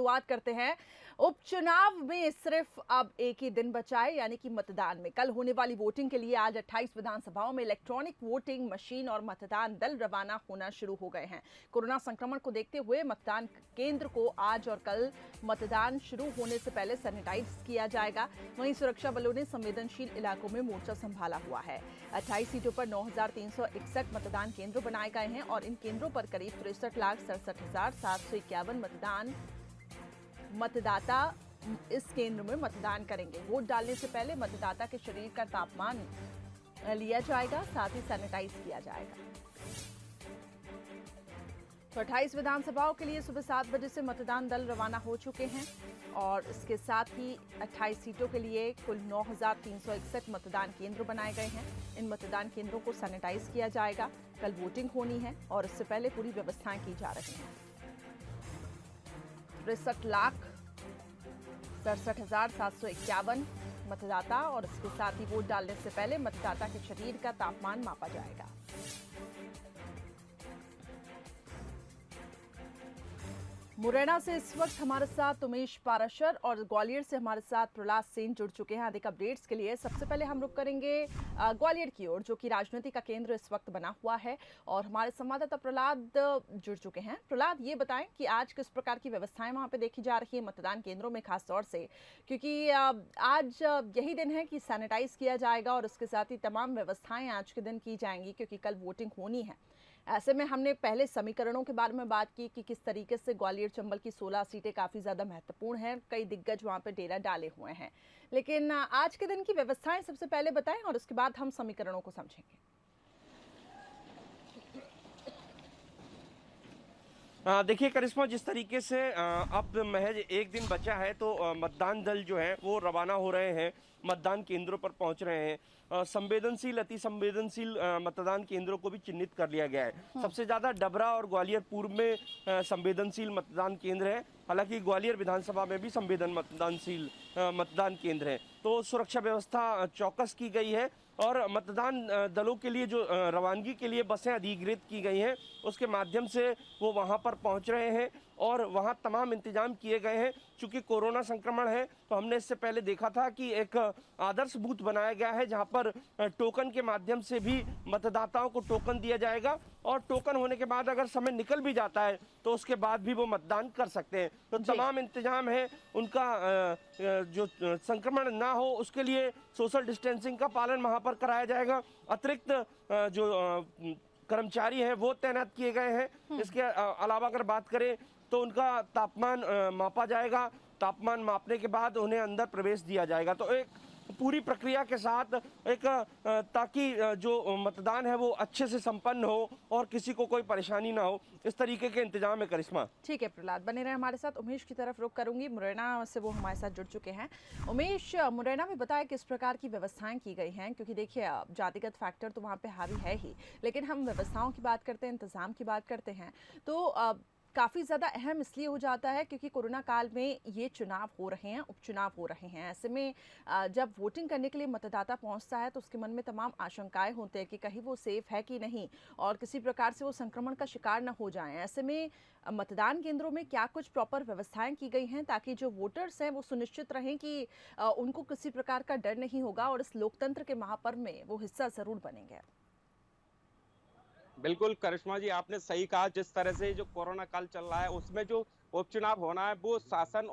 शुरुआत करते हैं। उपचुनाव में सिर्फ अब एक ही दिन बचा है, यानी कि मतदान में। कल होने वाली वोटिंग के लिए आज 28 विधानसभाओं में इलेक्ट्रॉनिक वोटिंग मशीन और मतदान दल रवाना होना शुरू हो गए हैं। कोरोना संक्रमण को देखते हुए मतदान केंद्र को आज और कल मतदान शुरू होने से पहले सैनिटाइज किया जाएगा। वहीं सुरक्षा बलों ने संवेदनशील इलाकों में मोर्चा संभाला हुआ है। 28 सीटों पर 9,361 मतदान केंद्र बनाए गए हैं और इन केंद्रों पर करीब 63,67,751 मतदाता इस केंद्र में मतदान करेंगे। वोट डालने से पहले मतदाता के शरीर का तापमान लिया जाएगा, साथ ही सैनिटाइज किया जाएगा। तो 28 विधानसभाओं के लिए सुबह 7 बजे से मतदान दल रवाना हो चुके हैं और इसके साथ ही 28 सीटों के लिए कुल 9,361 मतदान केंद्र बनाए गए हैं। इन मतदान केंद्रों को सैनिटाइज किया जाएगा। कल वोटिंग होनी है और इससे पहले पूरी व्यवस्थाएं की जा रही हैं। 63,67,751 मतदाता और इसके साथ ही वोट डालने से पहले मतदाता के शरीर का तापमान मापा जाएगा। मुरैना से इस वक्त हमारे साथ उमेश पाराशर और ग्वालियर से हमारे साथ प्रहलाद सेन जुड़ चुके हैं अधिक अपडेट्स के लिए। सबसे पहले हम रुक करेंगे ग्वालियर की ओर, जो कि राजनीति का केंद्र इस वक्त बना हुआ है और हमारे संवाददाता प्रहलाद जुड़ चुके हैं। प्रहलाद, ये बताएं कि आज किस प्रकार की व्यवस्थाएं वहां पे देखी जा रही है मतदान केंद्रों में, खास तौर से क्योंकि आज यही दिन है कि सैनिटाइज किया जाएगा और उसके साथ ही तमाम व्यवस्थाएं आज के दिन की जाएंगी क्योंकि कल वोटिंग होनी है। ऐसे में हमने पहले समीकरणों के बारे में बात की कि किस तरीके से ग्वालियर चंबल की 16 सीटें काफी ज्यादा महत्वपूर्ण हैं, कई दिग्गज वहां पे डेरा डाले हुए हैं। लेकिन आज के दिन की व्यवस्थाएं सबसे पहले बताएं और उसके बाद हम समीकरणों को समझेंगे। देखिए करिश्मा, जिस तरीके से अब महज एक दिन बचा है तो मतदान दल जो है वो रवाना हो रहे हैं, मतदान केंद्रों पर पहुंच रहे हैं। संवेदनशील, अति संवेदनशील मतदान केंद्रों को भी चिन्हित कर लिया गया है। सबसे ज्यादा डबरा और ग्वालियर पूर्व में संवेदनशील मतदान केंद्र है। हालांकि ग्वालियर विधानसभा में भी संवेदनशील मतदान केंद्र है। तो सुरक्षा व्यवस्था चौकस की गई है और मतदान दलों के लिए जो रवानगी के लिए बसें अधिकृत की गई हैं उसके माध्यम से वो वहां पर पहुंच रहे हैं और वहां तमाम इंतजाम किए गए हैं। चूंकि कोरोना संक्रमण है तो हमने इससे पहले देखा था कि एक आदर्श बूथ बनाया गया है जहां पर टोकन के माध्यम से भी मतदाताओं को टोकन दिया जाएगा और टोकन होने के बाद अगर समय निकल भी जाता है तो उसके बाद भी वो मतदान कर सकते हैं। तो तमाम इंतजाम है उनका, जो संक्रमण ना हो उसके लिए सोशल डिस्टेंसिंग का पालन वहां पर कराया जाएगा। अतिरिक्त जो कर्मचारी हैं वो तैनात किए गए हैं। इसके अलावा अगर बात करें तो उनका तापमान मापा जाएगा। तापमान मापने के बाद उन्हें अंदर प्रवेश दिया जाएगा। तो एक पूरी प्रक्रिया के साथ एक ताकि जो मतदान है वो अच्छे से संपन्न हो और किसी को कोई परेशानी ना हो, इस तरीके के इंतजाम है। करिश्मा, ठीक है प्रहलाद, बने रहे हमारे साथ। उमेश की तरफ रुख करूंगी, मुरैना से वो हमारे साथ जुड़ चुके हैं। उमेश, मुरैना में बताया किस प्रकार की व्यवस्थाएं की गई हैं, क्योंकि देखिए जातिगत फैक्टर तो वहाँ पे हावी है ही, लेकिन हम व्यवस्थाओं की बात करते हैं, इंतजाम की बात करते हैं तो काफ़ी ज़्यादा अहम इसलिए हो जाता है क्योंकि कोरोना काल में ये चुनाव हो रहे हैं, उपचुनाव हो रहे हैं। ऐसे में जब वोटिंग करने के लिए मतदाता पहुंचता है तो उसके मन में तमाम आशंकाएं होते हैं कि कहीं वो सेफ है कि नहीं और किसी प्रकार से वो संक्रमण का शिकार न हो जाएं। ऐसे में मतदान केंद्रों में क्या कुछ प्रॉपर व्यवस्थाएं की गई हैं ताकि जो वोटर्स हैं वो सुनिश्चित रहें कि उनको किसी प्रकार का डर नहीं होगा और इस लोकतंत्र के महापर्व में वो हिस्सा ज़रूर बनेंगे? बिल्कुल करिश्मा जी, आपने सही कहा। जिस तरह से जो कोरोना काल चल रहा है उसमें जो उपचुनाव होना है वो शासन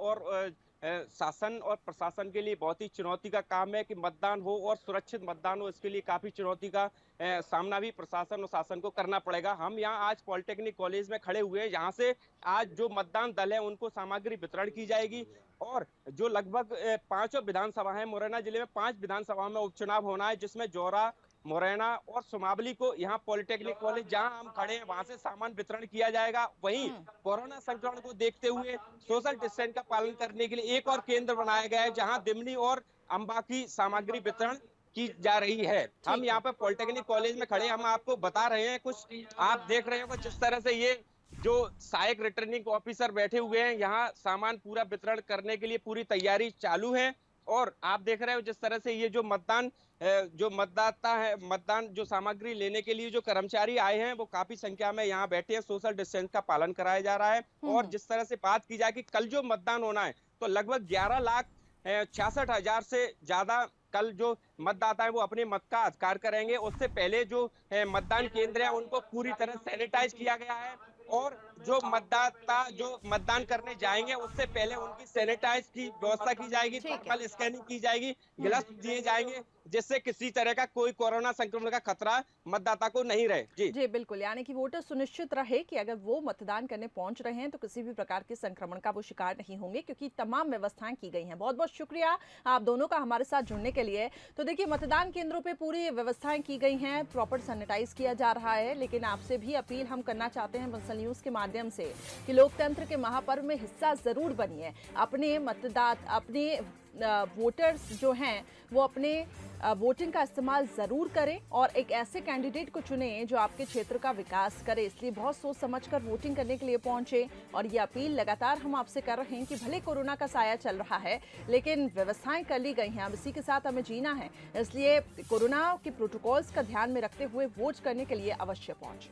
और प्रशासन के लिए बहुत ही चुनौती का काम है कि मतदान हो और सुरक्षित मतदान हो। इसके लिए काफी चुनौती का सामना भी प्रशासन और शासन को करना पड़ेगा। हम यहाँ आज पॉलिटेक्निक कॉलेज में खड़े हुए हैं। यहाँ से आज जो मतदान दल है उनको सामग्री वितरण की जाएगी और जो लगभग 5 विधानसभा है, मुरैना जिले में 5 विधानसभा में उपचुनाव होना है, जिसमें जौरा, मुरैना और सुमावली को यहाँ पॉलिटेक्निक कॉलेज जहाँ हम खड़े हैं वहां से सामान वितरण किया जाएगा। वहीं कोरोना संक्रमण को देखते हुए सोशल डिस्टेंस का पालन करने के लिए एक और केंद्र बनाया गया है जहाँ दिमनी और अंबा की सामग्री वितरण की जा रही है। हम यहाँ पे पॉलिटेक्निक कॉलेज में खड़े, हम आपको बता रहे हैं कुछ, आप देख रहे हो जिस तरह से ये जो सहायक रिटर्निंग ऑफिसर बैठे हुए हैं, यहाँ सामान पूरा वितरण करने के लिए पूरी तैयारी चालू है और आप देख रहे हो जिस तरह से ये जो मतदान जो मतदाता है, मतदान जो सामग्री लेने के लिए जो कर्मचारी आए हैं वो काफी संख्या में यहाँ बैठे हैं। सोशल डिस्टेंस का पालन कराया जा रहा है। और जिस तरह से बात की जाए कि कल जो मतदान होना है तो लगभग 11,66,000 से ज्यादा कल जो मतदाता है वो अपने मत का अधिकार करेंगे। उससे पहले जो मतदान केंद्र है उनको पूरी तरह सैनिटाइज किया गया है और जो मतदाता जो मतदान करने जाएंगे उससे पहले उनकी सैनिटाइज की व्यवस्था की जाएगी, थर्मल स्कैनिंग की जाएगी, ग्लव्स दिए जाएंगे जिससे किसी तरह का कोई कोरोना संक्रमण का खतरा मतदाता को नहीं रहे। जी बिल्कुल, यानी कि वोटर सुनिश्चित रहे कि अगर वो मतदान करने पहुंच रहे हैं तो किसी भी प्रकार के संक्रमण का वो शिकार नहीं होंगे, क्योंकि तमाम व्यवस्थाएं की गई हैं। बहुत बहुत शुक्रिया आप दोनों का हमारे साथ जुड़ने के लिए। तो देखिए, मतदान केंद्रों पे पूरी व्यवस्थाएं की गई हैं, प्रॉपर सैनिटाइज किया जा रहा है। लेकिन आपसे भी अपील हम करना चाहते हैं बंसल न्यूज के माध्यम से कि लोकतंत्र के महापर्व में हिस्सा जरूर बनिए। अपने वोटर्स जो हैं वो अपने वोटिंग का इस्तेमाल जरूर करें और एक ऐसे कैंडिडेट को चुनें जो आपके क्षेत्र का विकास करे। इसलिए बहुत सोच समझकर वोटिंग करने के लिए पहुंचे। और ये अपील लगातार हम आपसे कर रहे हैं कि भले कोरोना का साया चल रहा है लेकिन व्यवस्थाएं कर ली गई हैं, अब इसी के साथ हमें जीना है। इसलिए कोरोना के प्रोटोकॉल्स का ध्यान में रखते हुए वोट करने के लिए अवश्य पहुंचे।